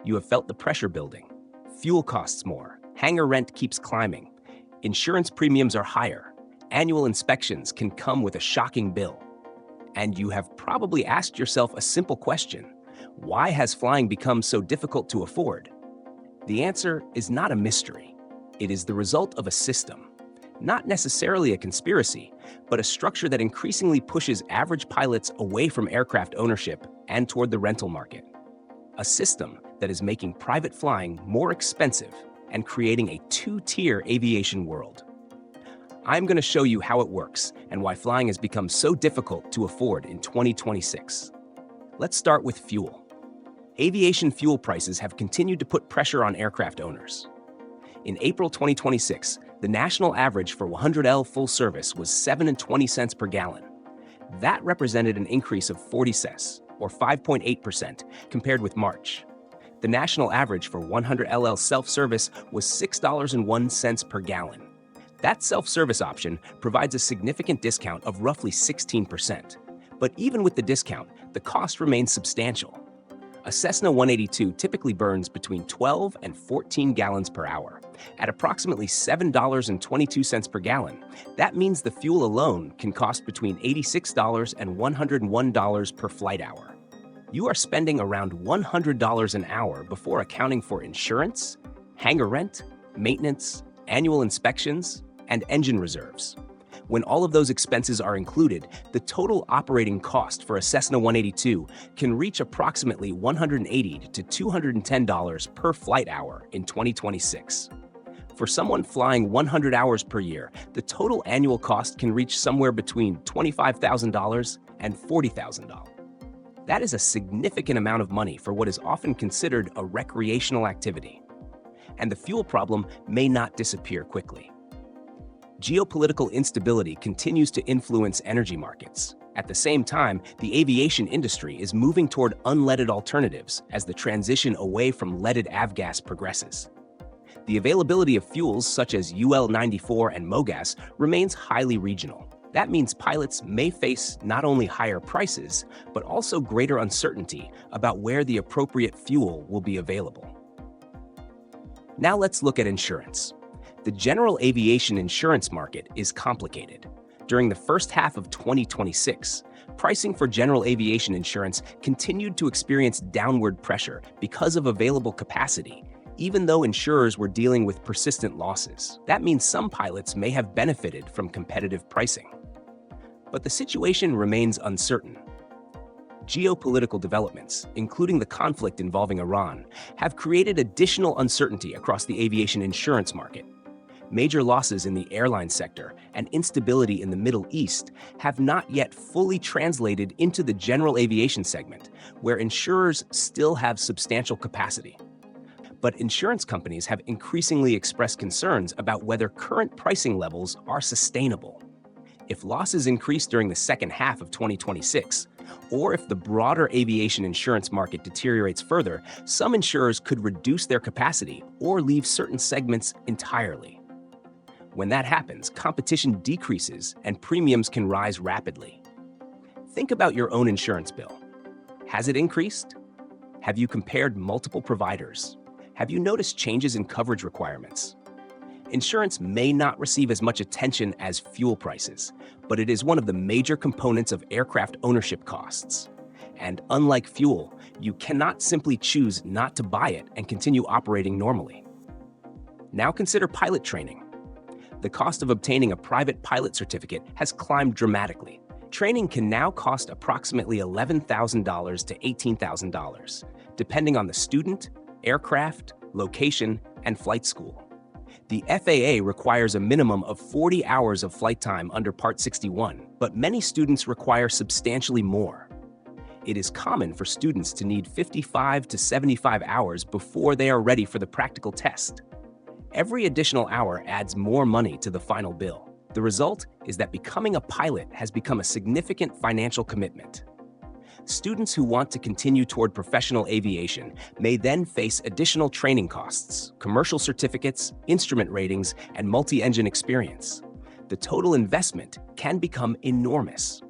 You have felt the pressure building. Fuel costs more. Hangar rent keeps climbing. Insurance premiums are higher. Annual inspections can come with a shocking bill. And you have probably asked yourself a simple question: why has flying become so difficult to afford? The answer is not a mystery. It is the result of a system. Not necessarily a conspiracy, but a structure that increasingly pushes average pilots away from aircraft ownership and toward the rental market. A system that is making private flying more expensive and creating a two-tier aviation world. I'm going to show you how it works and why flying has become so difficult to afford in 2026. Let's start with fuel. Aviation fuel prices have continued to put pressure on aircraft owners. In April 2026, the national average for 100L full service was 7.20 cents per gallon. That represented an increase of 40 cents, or 5.8%, compared with March. The national average for 100LL self-service was $6.01 per gallon. That self-service option provides a significant discount of roughly 16%. But even with the discount, the cost remains substantial. A Cessna 182 typically burns between 12 and 14 gallons per hour. At approximately $7.22 per gallon, that means the fuel alone can cost between $86 and $101 per flight hour. You are spending around $100 an hour before accounting for insurance, hangar rent, maintenance, annual inspections, and engine reserves. When all of those expenses are included, the total operating cost for a Cessna 182 can reach approximately $180 to $210 per flight hour in 2026. For someone flying 100 hours per year, the total annual cost can reach somewhere between $25,000 and $40,000. That is a significant amount of money for what is often considered a recreational activity. And the fuel problem may not disappear quickly. Geopolitical instability continues to influence energy markets. At the same time, the aviation industry is moving toward unleaded alternatives as the transition away from leaded avgas progresses. The availability of fuels such as UL94 and MOGAS remains highly regional. That means pilots may face not only higher prices, but also greater uncertainty about where the appropriate fuel will be available. Now let's look at insurance. The general aviation insurance market is complicated. During the first half of 2026, pricing for general aviation insurance continued to experience downward pressure because of available capacity, even though insurers were dealing with persistent losses. That means some pilots may have benefited from competitive pricing. But the situation remains uncertain. Geopolitical developments, including the conflict involving Iran, have created additional uncertainty across the aviation insurance market. Major losses in the airline sector and instability in the Middle East have not yet fully translated into the general aviation segment, where insurers still have substantial capacity. But insurance companies have increasingly expressed concerns about whether current pricing levels are sustainable. If losses increase during the second half of 2026, or if the broader aviation insurance market deteriorates further, some insurers could reduce their capacity or leave certain segments entirely. When that happens, competition decreases and premiums can rise rapidly. Think about your own insurance bill. Has it increased? Have you compared multiple providers? Have you noticed changes in coverage requirements? Insurance may not receive as much attention as fuel prices, but it is one of the major components of aircraft ownership costs. And unlike fuel, you cannot simply choose not to buy it and continue operating normally. Now consider pilot training. The cost of obtaining a private pilot certificate has climbed dramatically. Training can now cost approximately $11,000 to $18,000, depending on the student, aircraft, location, and flight school. The FAA requires a minimum of 40 hours of flight time under Part 61, but many students require substantially more. It is common for students to need 55 to 75 hours before they are ready for the practical test. Every additional hour adds more money to the final bill. The result is that becoming a pilot has become a significant financial commitment. Students who want to continue toward professional aviation may then face additional training costs, commercial certificates, instrument ratings, and multi-engine experience. The total investment can become enormous.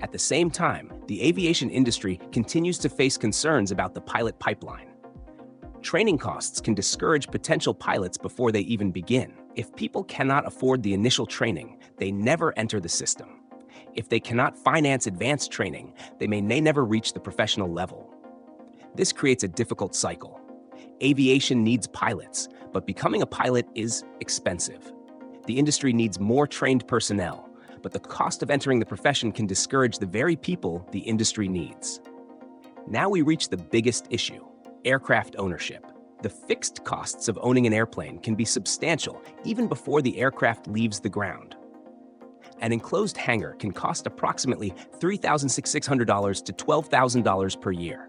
At the same time, the aviation industry continues to face concerns about the pilot pipeline. Training costs can discourage potential pilots before they even begin. If people cannot afford the initial training, they never enter the system. If they cannot finance advanced training, they may never reach the professional level. This creates a difficult cycle. Aviation needs pilots, but becoming a pilot is expensive. The industry needs more trained personnel, but the cost of entering the profession can discourage the very people the industry needs. Now we reach the biggest issue: aircraft ownership. The fixed costs of owning an airplane can be substantial even before the aircraft leaves the ground. An enclosed hangar can cost approximately $3,600 to $12,000 per year.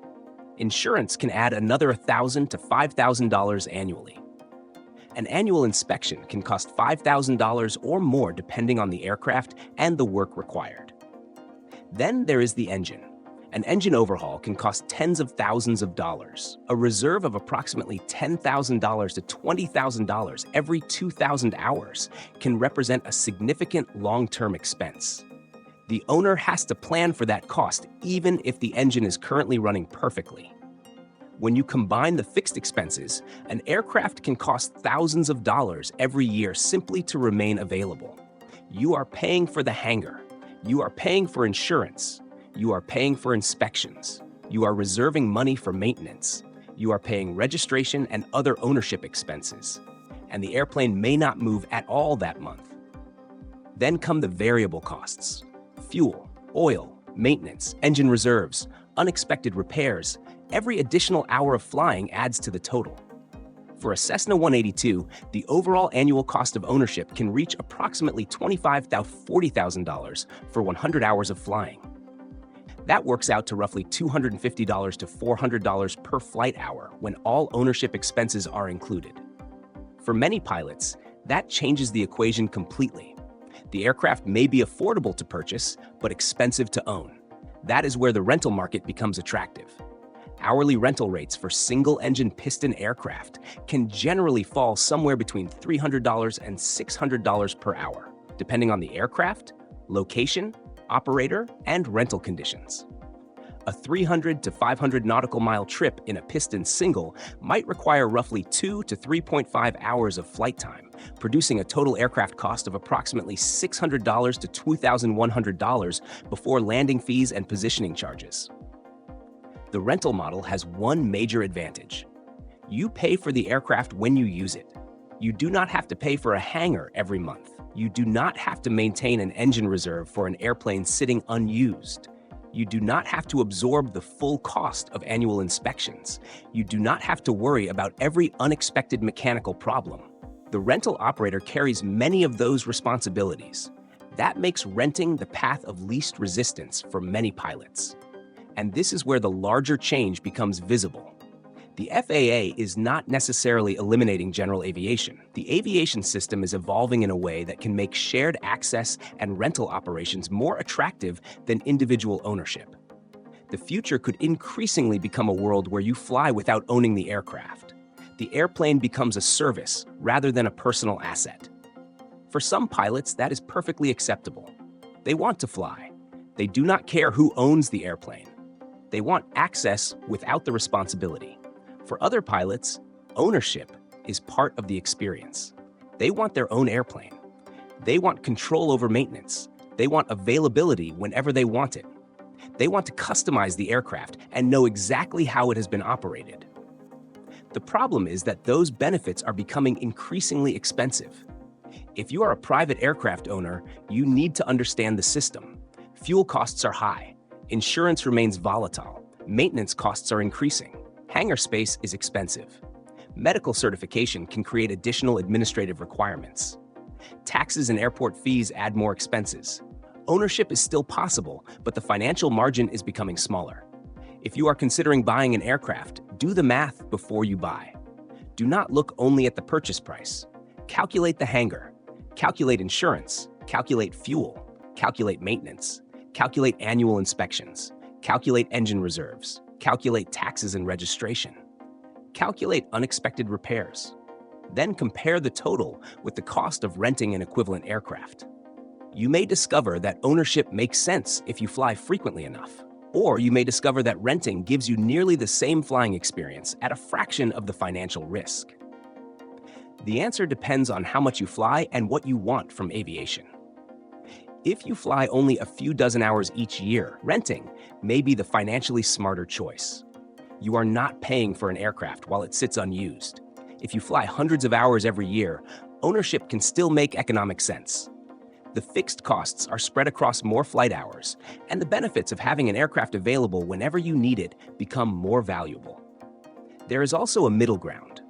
Insurance can add another $1,000 to $5,000 annually. An annual inspection can cost $5,000 or more depending on the aircraft and the work required. Then there is the engine. An engine overhaul can cost tens of thousands of dollars. A reserve of approximately $10,000 to $20,000 every 2,000 hours can represent a significant long-term expense. The owner has to plan for that cost even if the engine is currently running perfectly. When you combine the fixed expenses, an aircraft can cost thousands of dollars every year simply to remain available. You are paying for the hangar. You are paying for insurance. You are paying for inspections. You are reserving money for maintenance. You are paying registration and other ownership expenses. And the airplane may not move at all that month. Then come the variable costs: fuel, oil, maintenance, engine reserves, unexpected repairs. Every additional hour of flying adds to the total. For a Cessna 182, the overall annual cost of ownership can reach approximately $25,000 to $40,000 for 100 hours of flying. That works out to roughly $250 to $400 per flight hour when all ownership expenses are included. For many pilots, that changes the equation completely. The aircraft may be affordable to purchase, but expensive to own. That is where the rental market becomes attractive. Hourly rental rates for single-engine piston aircraft can generally fall somewhere between $300 and $600 per hour, depending on the aircraft, location, operator, and rental conditions. A 300 to 500 nautical mile trip in a piston single might require roughly 2 to 3.5 hours of flight time, producing a total aircraft cost of approximately $600 to $2,100 before landing fees and positioning charges. The rental model has one major advantage. You pay for the aircraft when you use it. You do not have to pay for a hangar every month. You do not have to maintain an engine reserve for an airplane sitting unused. You do not have to absorb the full cost of annual inspections. You do not have to worry about every unexpected mechanical problem. The rental operator carries many of those responsibilities. That makes renting the path of least resistance for many pilots. And this is where the larger change becomes visible. The FAA is not necessarily eliminating general aviation. The aviation system is evolving in a way that can make shared access and rental operations more attractive than individual ownership. The future could increasingly become a world where you fly without owning the aircraft. The airplane becomes a service rather than a personal asset. For some pilots, that is perfectly acceptable. They want to fly. They do not care who owns the airplane. They want access without the responsibility. For other pilots, ownership is part of the experience. They want their own airplane. They want control over maintenance. They want availability whenever they want it. They want to customize the aircraft and know exactly how it has been operated. The problem is that those benefits are becoming increasingly expensive. If you are a private aircraft owner, you need to understand the system. Fuel costs are high. Insurance remains volatile. Maintenance costs are increasing. Hangar space is expensive. Medical certification can create additional administrative requirements. Taxes and airport fees add more expenses. Ownership is still possible, but the financial margin is becoming smaller. If you are considering buying an aircraft, do the math before you buy. Do not look only at the purchase price. Calculate the hangar. Calculate insurance. Calculate fuel. Calculate maintenance. Calculate annual inspections. Calculate engine reserves. Calculate taxes and registration. Calculate unexpected repairs. Then compare the total with the cost of renting an equivalent aircraft. You may discover that ownership makes sense if you fly frequently enough. Or you may discover that renting gives you nearly the same flying experience at a fraction of the financial risk. The answer depends on how much you fly and what you want from aviation. If you fly only a few dozen hours each year, renting may be the financially smarter choice. You are not paying for an aircraft while it sits unused. If you fly hundreds of hours every year, ownership can still make economic sense. The fixed costs are spread across more flight hours, and the benefits of having an aircraft available whenever you need it become more valuable. There is also a middle ground.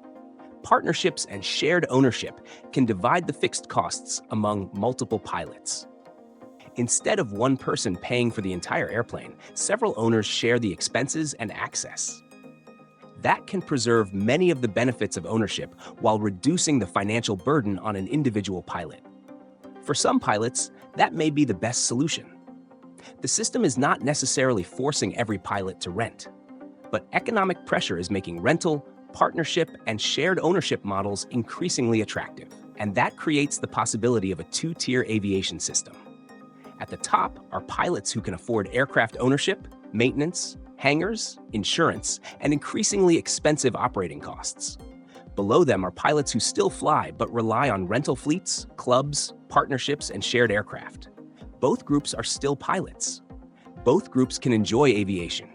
Partnerships and shared ownership can divide the fixed costs among multiple pilots. Instead of one person paying for the entire airplane, several owners share the expenses and access. That can preserve many of the benefits of ownership while reducing the financial burden on an individual pilot. For some pilots, that may be the best solution. The system is not necessarily forcing every pilot to rent, but economic pressure is making rental, partnership, and shared ownership models increasingly attractive. And that creates the possibility of a two-tier aviation system. At the top are pilots who can afford aircraft ownership, maintenance, hangars, insurance, and increasingly expensive operating costs. Below them are pilots who still fly but rely on rental fleets, clubs, partnerships, and shared aircraft. Both groups are still pilots. Both groups can enjoy aviation,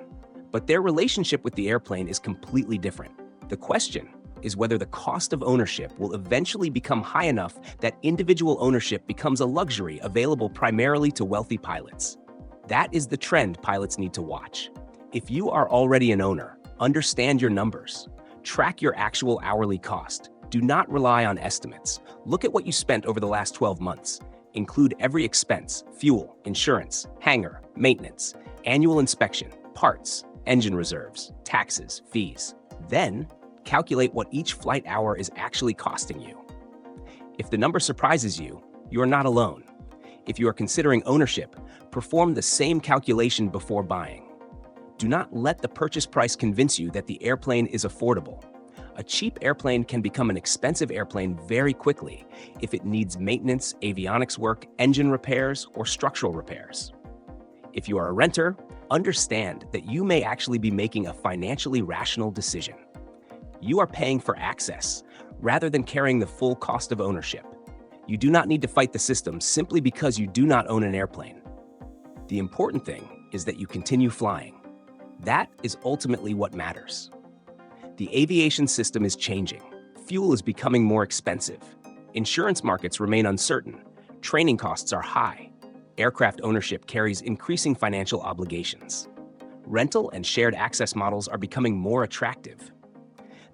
but their relationship with the airplane is completely different. The question is whether the cost of ownership will eventually become high enough that individual ownership becomes a luxury available primarily to wealthy pilots. That is the trend pilots need to watch. If you are already an owner, understand your numbers. Track your actual hourly cost. Do not rely on estimates. Look at what you spent over the last 12 months. Include every expense: fuel, insurance, hangar, maintenance, annual inspection, parts, engine reserves, taxes, fees. Then, calculate what each flight hour is actually costing you. If the number surprises you, you are not alone. If you are considering ownership, perform the same calculation before buying. Do not let the purchase price convince you that the airplane is affordable. A cheap airplane can become an expensive airplane very quickly if it needs maintenance, avionics work, engine repairs, or structural repairs. If you are a renter, understand that you may actually be making a financially rational decision. You are paying for access rather than carrying the full cost of ownership. You do not need to fight the system simply because you do not own an airplane. The important thing is that you continue flying. That is ultimately what matters. The aviation system is changing. Fuel is becoming more expensive. Insurance markets remain uncertain. Training costs are high. Aircraft ownership carries increasing financial obligations. Rental and shared access models are becoming more attractive.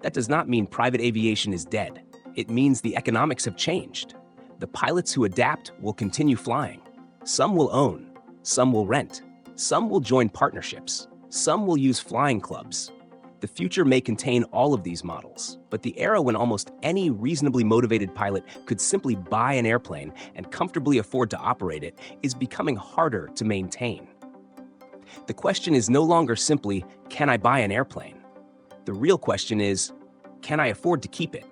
That does not mean private aviation is dead. It means the economics have changed. The pilots who adapt will continue flying. Some will own, some will rent, some will join partnerships, some will use flying clubs. The future may contain all of these models, but the era when almost any reasonably motivated pilot could simply buy an airplane and comfortably afford to operate it is becoming harder to maintain. The question is no longer simply, can I buy an airplane? The real question is, can I afford to keep it?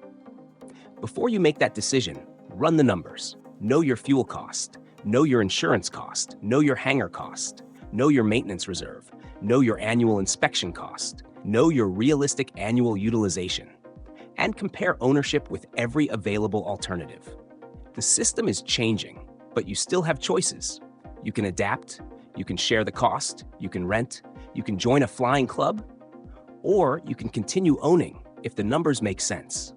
Before you make that decision, run the numbers. Know your fuel cost. Know your insurance cost. Know your hangar cost. Know your maintenance reserve. Know your annual inspection cost. Know your realistic annual utilization. And compare ownership with every available alternative. The system is changing, but you still have choices. You can adapt, you can share the cost, you can rent, you can join a flying club, or you can continue owning if the numbers make sense.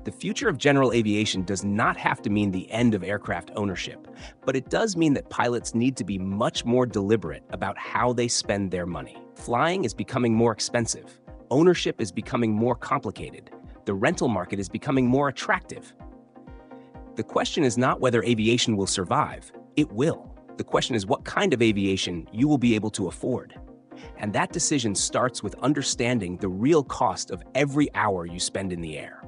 The future of general aviation does not have to mean the end of aircraft ownership, but it does mean that pilots need to be much more deliberate about how they spend their money. Flying is becoming more expensive. Ownership is becoming more complicated. The rental market is becoming more attractive. The question is not whether aviation will survive. It will. The question is what kind of aviation you will be able to afford. And that decision starts with understanding the real cost of every hour you spend in the air.